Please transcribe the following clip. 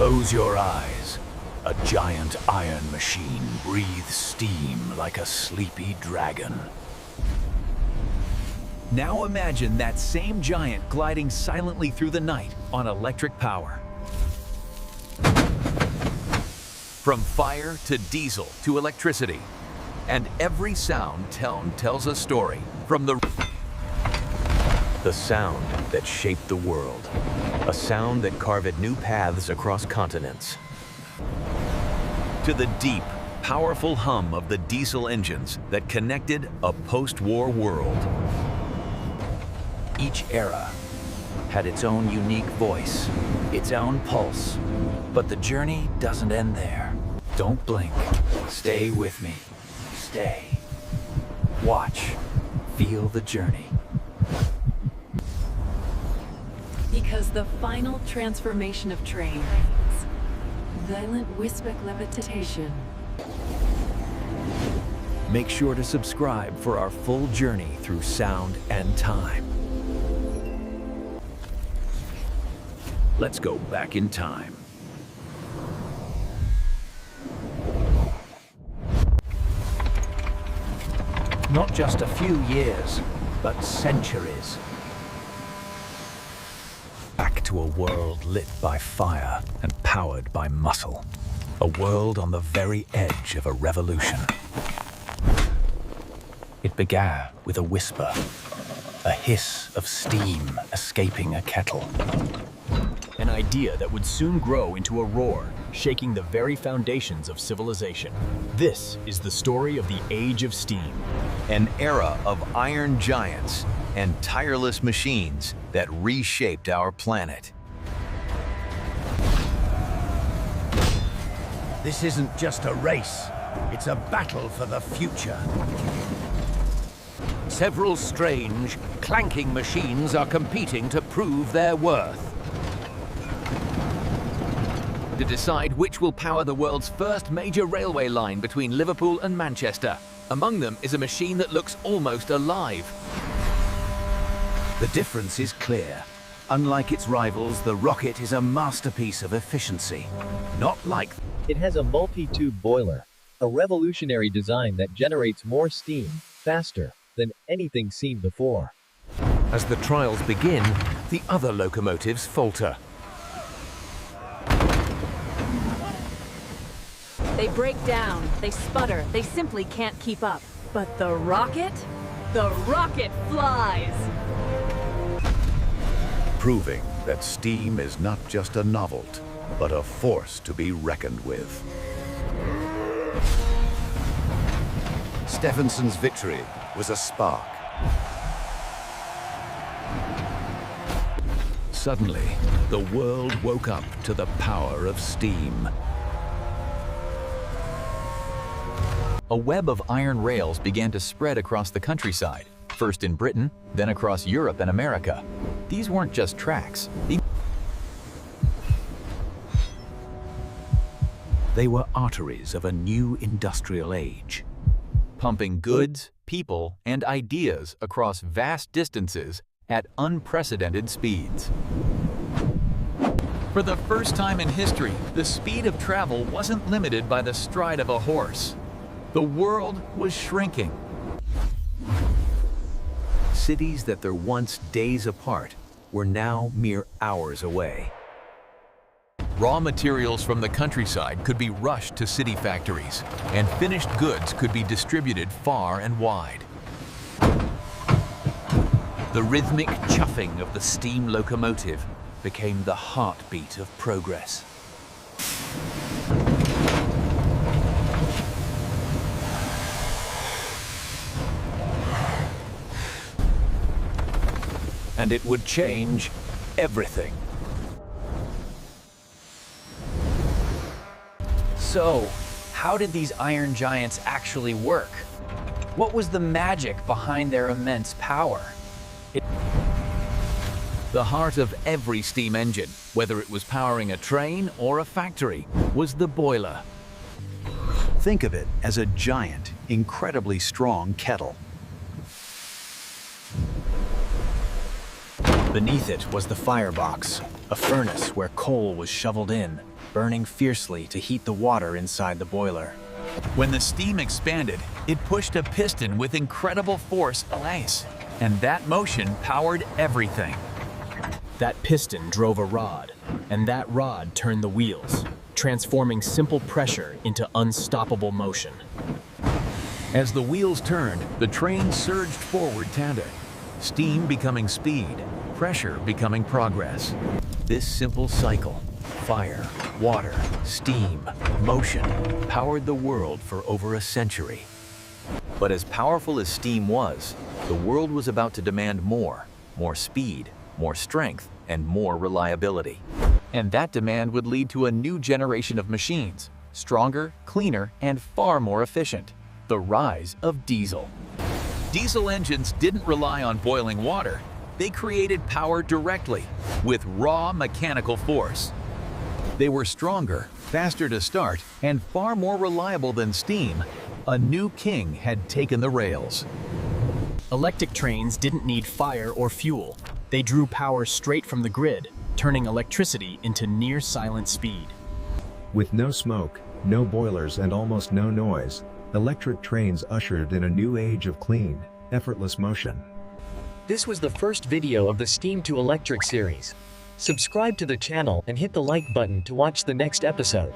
Close your eyes. A giant iron machine breathes steam like a sleepy dragon. Now imagine that same giant gliding silently through the night on electric power. From fire to diesel to electricity. And every sound tone tells a story. From the sound that shaped the world. A sound that carved new paths across continents. To the deep, powerful hum of the diesel engines that connected a post-war world. Each era had its own unique voice, its own pulse. But the journey doesn't end there. Don't blink. Stay with me. Stay. Watch. Feel the journey. Because the final transformation of trains, violent whisper levitation. Make sure to subscribe for our full journey through sound and time. Let's go back in time. Not just a few years, but centuries. Back to a world lit by fire and powered by muscle. A world on the very edge of a revolution. It began with a whisper, a hiss of steam escaping a kettle. An idea that would soon grow into a roar, shaking the very foundations of civilization. This is the story of the Age of Steam. An era of iron giants and tireless machines that reshaped our planet. This isn't just a race, it's a battle for the future. Several strange, clanking machines are competing to prove their worth. To decide which will power the world's first major railway line between Liverpool and Manchester. Among them is a machine that looks almost alive. The difference is clear. Unlike its rivals, the rocket is a masterpiece of efficiency. Not like... It has a multi-tube boiler, a revolutionary design that generates more steam, faster, than anything seen before. As the trials begin, the other locomotives falter. They break down, they sputter, they simply can't keep up. But the rocket flies! Proving that steam is not just a novelty, but a force to be reckoned with. Stephenson's victory was a spark. Suddenly, the world woke up to the power of steam. A web of iron rails began to spread across the countryside, first in Britain, then across Europe and America. These weren't just tracks. They were arteries of a new industrial age. Pumping goods, people, and ideas across vast distances at unprecedented speeds. For the first time in history, the speed of travel wasn't limited by the stride of a horse. The world was shrinking. Cities that were once days apart were now mere hours away. Raw materials from the countryside could be rushed to city factories, and finished goods could be distributed far and wide. The rhythmic chuffing of the steam locomotive became the heartbeat of progress. And it would change everything. So, how did these iron giants actually work? What was the magic behind their immense power? The heart of every steam engine, whether it was powering a train or a factory, was the boiler. Think of it as a giant, incredibly strong kettle. Beneath it was the firebox, a furnace where coal was shoveled in, burning fiercely to heat the water inside the boiler. When the steam expanded, it pushed a piston with incredible force ice, and that motion powered everything. That piston drove a rod, and that rod turned the wheels, transforming simple pressure into unstoppable motion. As the wheels turned, the train surged forward tandem, steam becoming speed, pressure becoming progress. This simple cycle, fire, water, steam, motion, powered the world for over a century. But as powerful as steam was, the world was about to demand more speed, more strength, and more reliability. And that demand would lead to a new generation of machines, stronger, cleaner, and far more efficient. The rise of diesel. Diesel engines didn't rely on boiling water. They created power directly, with raw mechanical force. They were stronger, faster to start, and far more reliable than steam. A new king had taken the rails. Electric trains didn't need fire or fuel. They drew power straight from the grid, turning electricity into near-silent speed. With no smoke, no boilers, and almost no noise, electric trains ushered in a new age of clean, effortless motion. This was the first video of the Steam to Electric series. Subscribe to the channel and hit the like button to watch the next episode.